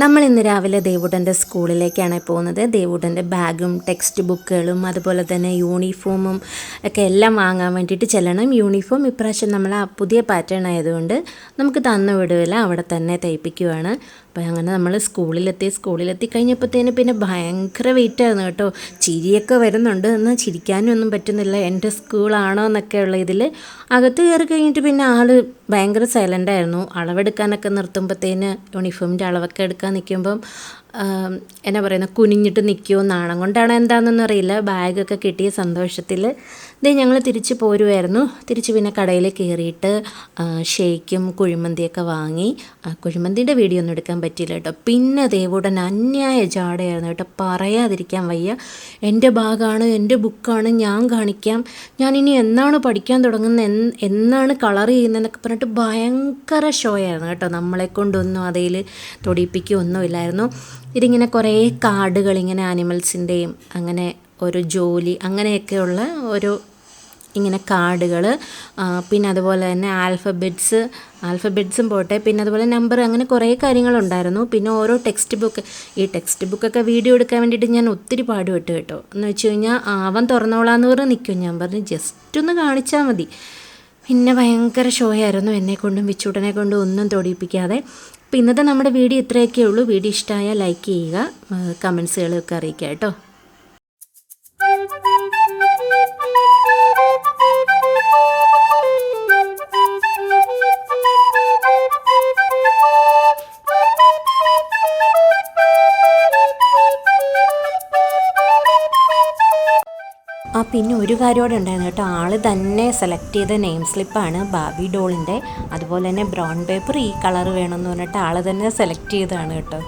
നമ്മൾ ഇന്ന് രാവിലെ ദേവുടൻ്റെ സ്കൂളിലേക്കാണ് പോകുന്നത്. ദേവുടൻ്റെ ബാഗും ടെക്സ്റ്റ് ബുക്കുകളും അതുപോലെ തന്നെ യൂണിഫോമും ഒക്കെ എല്ലാം വാങ്ങാൻ വേണ്ടിയിട്ട് ചെല്ലണം. യൂണിഫോം ഇപ്രാവശ്യം നമ്മൾ പുതിയ പാറ്റേൺ ആയതുകൊണ്ട് നമുക്ക് തന്നു വിടുകയില്ല, അവിടെ തന്നെ തയ്പ്പിക്കുവാണ്. അപ്പോൾ അങ്ങനെ നമ്മൾ സ്കൂളിലെത്തി കഴിഞ്ഞപ്പോഴത്തേന് പിന്നെ ഭയങ്കര വെയിറ്റായിരുന്നു കേട്ടോ. ചിരിയൊക്കെ വരുന്നുണ്ട്, എന്നാൽ ചിരിക്കാനും ഒന്നും പറ്റുന്നില്ല. എൻ്റെ സ്കൂളാണോ എന്നൊക്കെ ഉള്ള ഇതിൽ അകത്ത് കയറി കഴിഞ്ഞിട്ട് പിന്നെ ആൾ ഭയങ്കര സൈലൻ്റായിരുന്നു. അളവെടുക്കാനൊക്കെ നിർത്തുമ്പോഴത്തേന് യൂണിഫോമിൻ്റെ അളവൊക്കെ എടുക്കാൻ നിൽക്കുമ്പം എന്നാ പറയുന്നത്, കുനിഞ്ഞിട്ട് നിൽക്കുമോ, നാണം കൊണ്ടാണ് എന്താണെന്നൊന്നും അറിയില്ല. ബാഗൊക്കെ കിട്ടിയ സന്തോഷത്തിൽ ഞങ്ങൾ തിരിച്ച് പോരുമായിരുന്നു. തിരിച്ച് പിന്നെ കടയിൽ കയറിയിട്ട് ഷേക്കും കുഴിമന്തിയൊക്കെ വാങ്ങി. കുഴിമന്തിൻ്റെ വീഡിയോ ഒന്നും എടുക്കാൻ പറ്റിയില്ല കേട്ടോ. പിന്നെ ദേവുടൻ അന്യായ ജാടയായിരുന്നു കേട്ടോ, പറയാതിരിക്കാൻ വയ്യ. എൻ്റെ ബാഗാണ്, എൻ്റെ ബുക്കാണ്, ഞാൻ കാണിക്കാം, ഞാനിനി എന്നാണ് പഠിക്കാൻ തുടങ്ങുന്നത്, എന്നാണ് കളർ ചെയ്യുന്നതെന്നൊക്കെ പറഞ്ഞിട്ട് ഭയങ്കര ഷോ ആയിരുന്നു കേട്ടോ. നമ്മളെക്കൊണ്ടൊന്നും അതിൽ തൊടിയിപ്പിക്കുകയൊന്നുമില്ലായിരുന്നു. ഇതിങ്ങനെ കുറേ കാർഡുകൾ, ഇങ്ങനെ ആനിമൽസിൻ്റെയും അങ്ങനെ ഒരു ജോലി അങ്ങനെയൊക്കെയുള്ള ഒരു ഇങ്ങനെ കാർഡുകൾ, പിന്നെ അതുപോലെ തന്നെ ആൽഫബറ്റ്സും പോട്ടെ, പിന്നെ അതുപോലെ നമ്പർ, അങ്ങനെ കുറേ കാര്യങ്ങളുണ്ടായിരുന്നു. പിന്നെ ഓരോ ടെക്സ്റ്റ് ബുക്കൊക്കെ വീഡിയോ എടുക്കാൻ വേണ്ടിയിട്ട് ഞാൻ ഒത്തിരി പാടുപെട്ടു കേട്ടോ. എന്ന് വെച്ച് കഴിഞ്ഞാൽ അവൻ തുറന്നോളാന്ന് പറഞ്ഞ് നിൽക്കും. ഞാൻ പറഞ്ഞു ജസ്റ്റ് ഒന്ന് കാണിച്ചാൽ മതി. പിന്നെ ഭയങ്കര ഷോ ആയിരുന്നു, എന്നെക്കൊണ്ടും വിച്ചൂട്ടനെ കൊണ്ടും ഒന്നും തൊടിയിപ്പിക്കാതെ. അപ്പോൾ ഇന്നത്തെ നമ്മുടെ വീഡിയോ ഇത്രയൊക്കെ ഉള്ളൂ. വീഡിയോ ഇഷ്ടമായാൽ ലൈക്ക് ചെയ്യുക, കമൻസുകളൊക്കെ അറിയിക്കുക കേട്ടോ. പിന്നെ ഒരു കാര്യം കൂടെ ഉണ്ടായിരുന്നു കേട്ടോ. ആൾ തന്നെ സെലക്ട് ചെയ്ത നെയിം സ്ലിപ്പാണ് ബാബി ഡോളിൻ്റെ. അതുപോലെ തന്നെ ബ്രൗൺ പേപ്പർ ഈ കളർ വേണമെന്ന് പറഞ്ഞിട്ട് ആൾ തന്നെ സെലക്ട് ചെയ്തതാണ് കേട്ടോ.